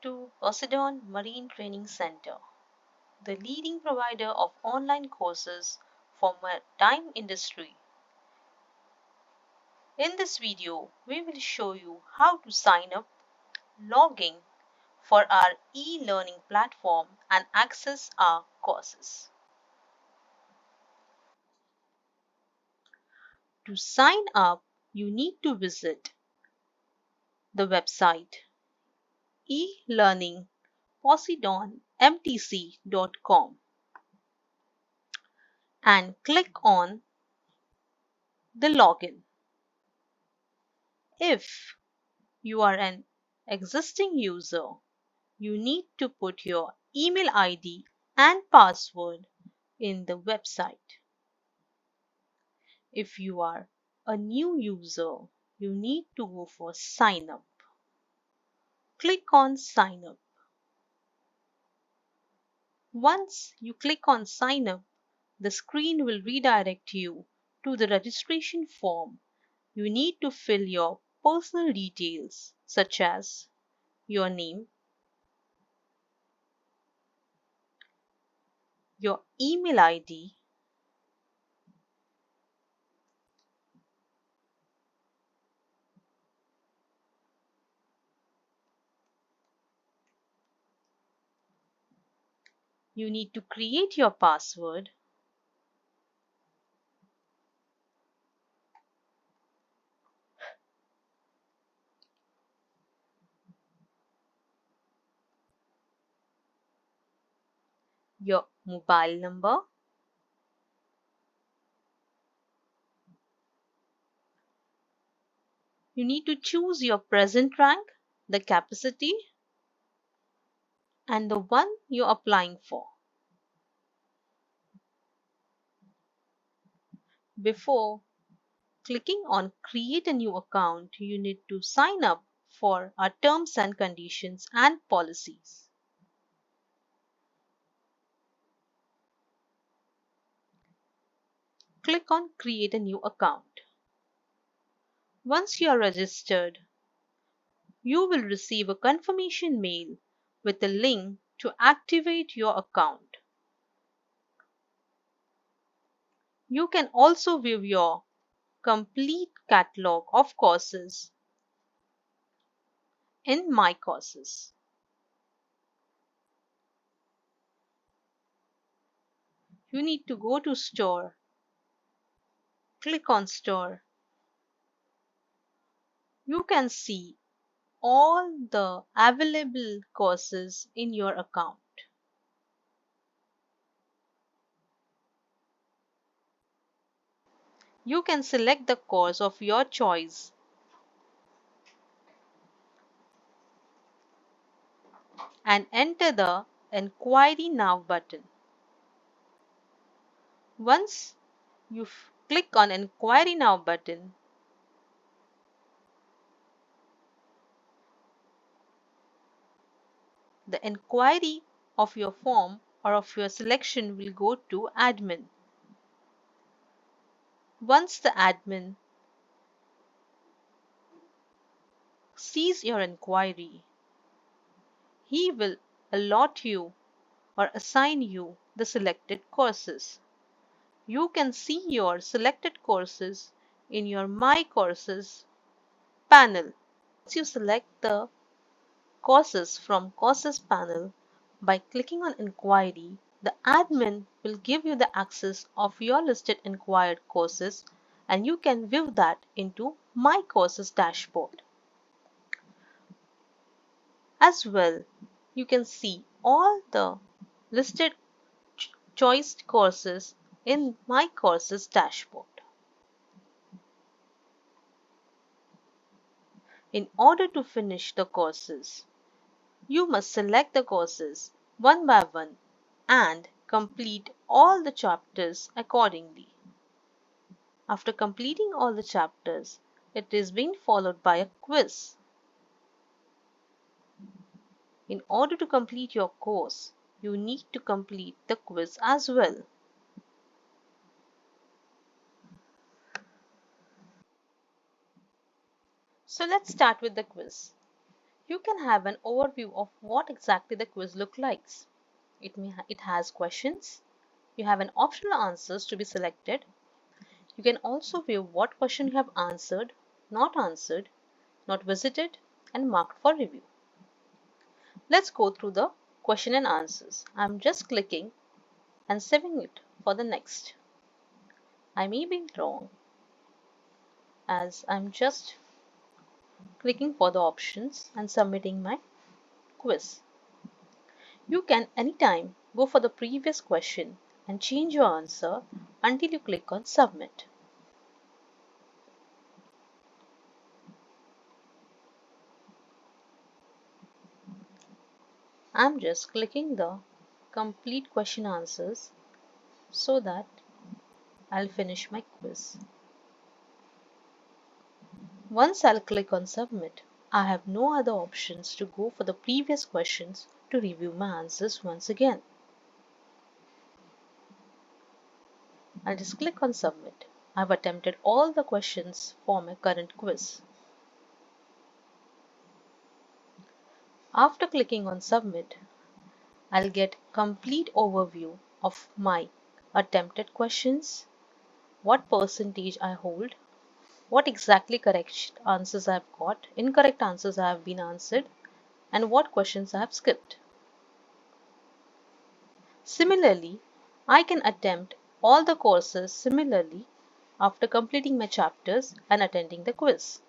to Poseidon Marine Training Center, the leading provider of online courses for maritime industry. In this video, we will show you how to sign up, log in for our e-learning platform and access our courses. To sign up, you need to visit the website elearningposeidonmtc.com and click on the login. If you are an existing user, you need to put your email ID and password in the website. If you are a new user, you need to go for sign up. Click on sign up. Once you click on sign up, the screen will redirect you to the registration form. You need to fill your personal details such as your name, your email ID, you need to create your password, your mobile number, you need to choose your present rank, the capacity, and the one you're applying for. Before clicking on create a new account, you need to sign up for our terms and conditions and policies. Click on create a new account. Once you are registered, you will receive a confirmation mail with a link to activate your account. You can also view your complete catalog of courses in My Courses. You need to go to Store, click on Store. You can see all the available courses in your account. You can select the course of your choice and enter the Enquiry Now button. Once you click on Enquiry Now button, the enquiry of your form or of your selection will go to admin. Once the admin sees your inquiry, he will allot you or assign you the selected courses. You can see your selected courses in your My Courses panel. Once you select the courses from Courses panel, by clicking on Inquiry, the admin will give you the access of your listed inquired courses and you can view that into My Courses dashboard. As well, you can see all the listed choiced courses in My Courses dashboard. In order to finish the courses, you must select the courses one by one and complete all the chapters accordingly. After completing all the chapters, it is being followed by a quiz. In order to complete your course, you need to complete the quiz as well. So let's start with the quiz. You can have an overview of what exactly the quiz looks like. It has questions. You have an optional answers to be selected. You can also view what question you have answered, not visited, and marked for review. Let's go through the question and answers. I'm just clicking and saving it for the next. I may be wrong as I'm just clicking for the options and submitting my quiz. You can anytime go for the previous question and change your answer until you click on submit. I'm just clicking the complete question answers so that I'll finish my quiz. Once I'll click on submit, I have no other options to go for the previous questions to review my answers once again. I'll just click on submit. I've attempted all the questions for my current quiz. After clicking on submit, I'll get complete overview of my attempted questions, what percentage I hold, what exactly correct answers I've got, incorrect answers I have been answered, and what questions I have skipped. Similarly, I can attempt all the courses similarly after completing my chapters and attending the quiz.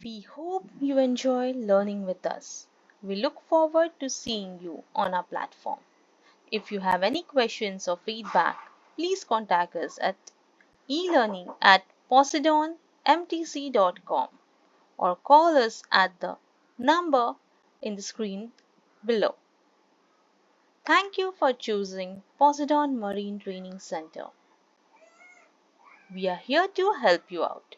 We hope you enjoy learning with us. We look forward to seeing you on our platform. If you have any questions or feedback, please contact us at elearning@poseidonmtc.com or call us at the number in the screen below. Thank you for choosing Poseidon Marine Training Center. We are here to help you out.